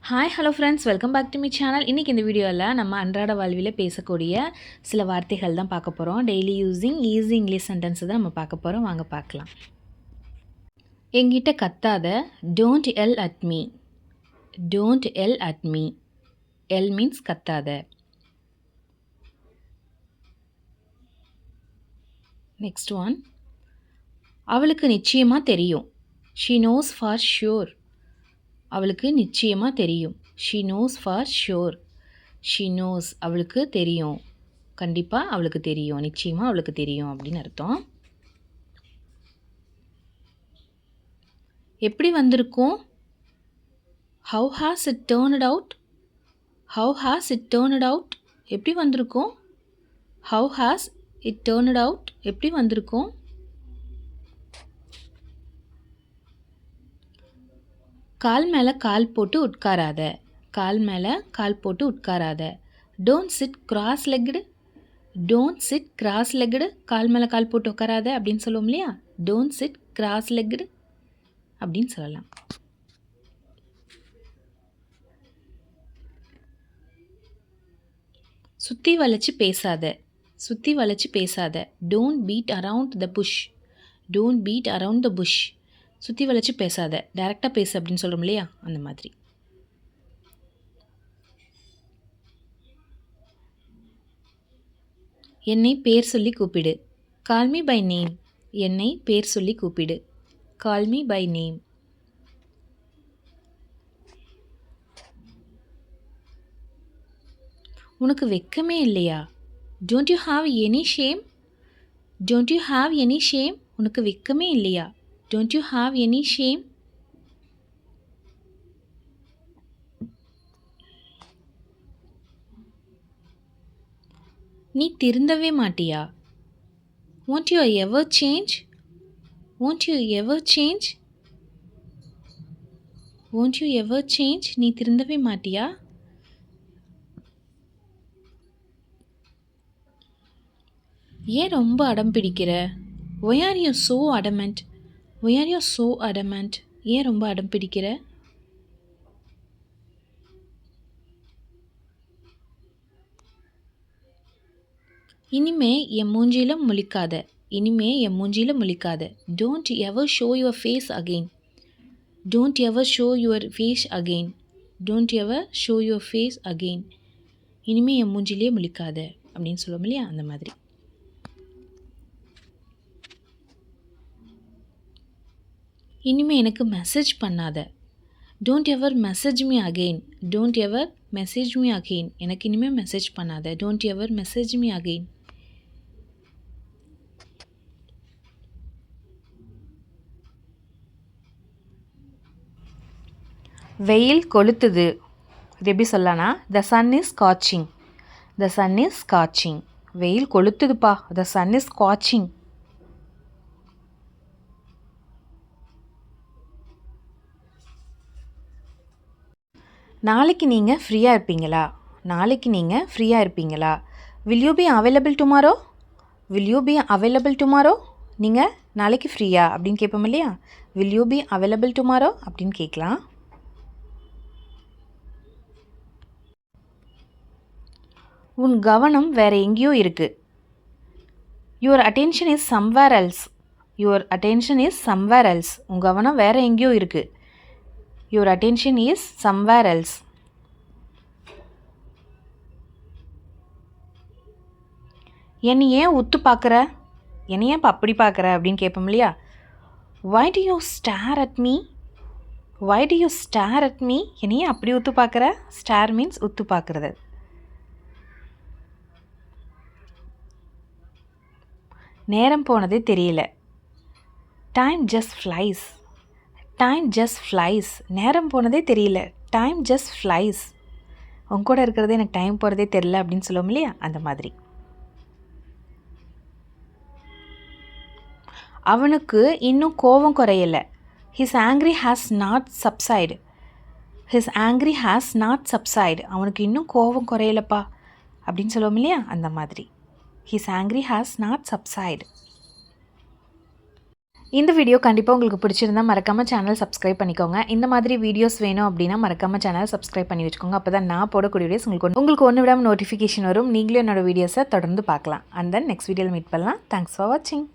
Hi hello friends, welcome back to me channel. இன்றைக்கி இந்த வீடியோவில் நம்ம அன்றாட வாழ்வில் பேசக்கூடிய சில வார்த்தைகள் தான் பார்க்க போகிறோம். Daily using easy English sentence தான் நம்ம பார்க்க போகிறோம். வாங்க பார்க்கலாம். என்கிட்ட கத்தாத. Don't yell at me. Don't yell at me. Yell means கத்தாத. Next one. அவளுக்கு நிச்சயமாக தெரியும். She knows for sure. அவளுக்கு நிச்சயமாக தெரியும். She knows for sure. She knows அவளுக்கு தெரியும். கண்டிப்பாக அவளுக்கு தெரியும். நிச்சயமாக அவளுக்கு தெரியும் அப்படின்னு அர்த்தம். எப்படி வந்திருக்கும்? How has it turned out. How has it turned out. எப்படி வந்திருக்கும்? How has it turned out. எப்படி வந்திருக்கும்? கால் மேலே கால் போட்டு உட்காராத. கால் மேலே கால் போட்டு உட்காராத. Don't sit cross legged. Don't sit cross legged. கால் மேலே கால் போட்டு உட்காராத அப்படின்னு சொல்லுவோம் இல்லையா? டோன்ட் சிட் கிராஸ் லெக்டு அப்படின்னு சொல்லலாம். சுற்றி வளைச்சி பேசாத. சுற்றி வளைச்சி பேசாத. Don't beat around the bush. Don't beat around the bush. சுற்றி வளைச்சி பேசாத. டைரெக்டாக பேசு அப்படின்னு சொல்கிறோம் இல்லையா? அந்த மாதிரி. என்னை பேர் சொல்லி கூப்பிடு. Call me by name. என்னை பேர் சொல்லி கூப்பிடு. Call me by name. உனக்கு வெக்கமே இல்லையா? Don't you have any shame. Don't you have any shame. உனக்கு வெக்கமே இல்லையா? Don't you have any shame? நீ திருந்தவே மாட்டியா? Won't you ever change? Won't you ever change? Won't you ever change? நீ திருந்தவே மாட்டியா? ஏன் ரொம்ப அடம் பிடிக்கிற? Why are you so adamant? Why are you so adamant? ஏன் ரொம்ப அடம் பிடிக்கிற? இனிமே என் மூஞ்சியில் முழிக்காத. இனிமே என் மூஞ்சியில் முழிக்காத. Don't ever show your face again. Don't ever show your face again. Don't ever show your face again. இனிமே என் மூஞ்சிலே முழிக்காத அப்படின்னு சொல்லுவோம் இல்லையா? அந்த மாதிரி. இனிமேல் எனக்கு மெசேஜ் பண்ணாத. Don't ever message me again. Don't ever message me again. எனக்கு இனிமேல் மெசேஜ் பண்ணாத. Don't ever message me again. வெயில் கொளுத்துது. இது எப்படி சொல்லலாம்னா, the sun is scorching. The sun is scorching. வெயில் கொளுத்துதுப்பா. The sun is scorching. நாளைக்கு நீங்கள் ஃப்ரீயாக இருப்பீங்களா? நாளைக்கு நீங்கள் ஃப்ரீயாக இருப்பீங்களா? Will you be available tomorrow? Will you be available tomorrow? நீங்கள் நாளைக்கு ஃப்ரீயா அப்படின்னு கேட்போம் இல்லையா? Will you be available tomorrow அப்படின்னு கேட்கலாம். உன் கவனம் வேறு எங்கேயோ இருக்குது. Your attention is somewhere else. Your attention is somewhere else. உன் கவனம் வேறு எங்கேயோ இருக்குது. Your attention is somewhere else. என்னை ஏன் உத்து பார்க்குற? என்னை ஏன் அப்படி பார்க்குற அப்படின்னு கேட்போம் இல்லையா? Why do you stare at me? Why do you stare at me? என்னை ஏன் அப்படி உத்து பார்க்குற? Stare means உத்து பார்க்குறது. நேரம் போனதே தெரியல. Time just flies. Time just flies. நேரம் போனதே தெரியல. Time just flies. உங்க கூட இருக்கிறதே எனக்கு டைம் போகிறதே தெரியல அப்படின்னு சொல்லுவோம் இல்லையா? அந்த மாதிரி. அவனுக்கு இன்னும் கோபம் குறையலை. His angry has not subsided. His angry has not subsided. அவனுக்கு இன்னும் கோபம் குறையலப்பா அப்படின்னு சொல்லுவோம் இல்லையா? அந்த மாதிரி. His angry has not subsided. இந்த வீடியோ கண்டிப்பாக உங்களுக்கு பிடிச்சிருந்தா மறக்காமல் சேனல் சப்ஸ்கிரைப் பண்ணிக்கோங்க. இந்த மாதிரி வீடியோஸ் வேணும் அப்படின்னா மறக்காமல் சேனல் சப்ஸ்கிரைப் பண்ணி வச்சுக்கோங்க. அப்போ தான் நான் போடக்கூடிய வீடியோஸ் உங்களுக்கு ஒன்று விடாமல் நோட்டிஃபிகேஷன் வரும். நீங்களும் என்னோடய வீடியோஸை தொடர்ந்து பார்க்கலாம். அண்ட் தென் நெக்ஸ்ட் வீடியோவில் மீட் பண்ணலாம். தேங்க்ஸ் ஃபார் வாட்சிங்.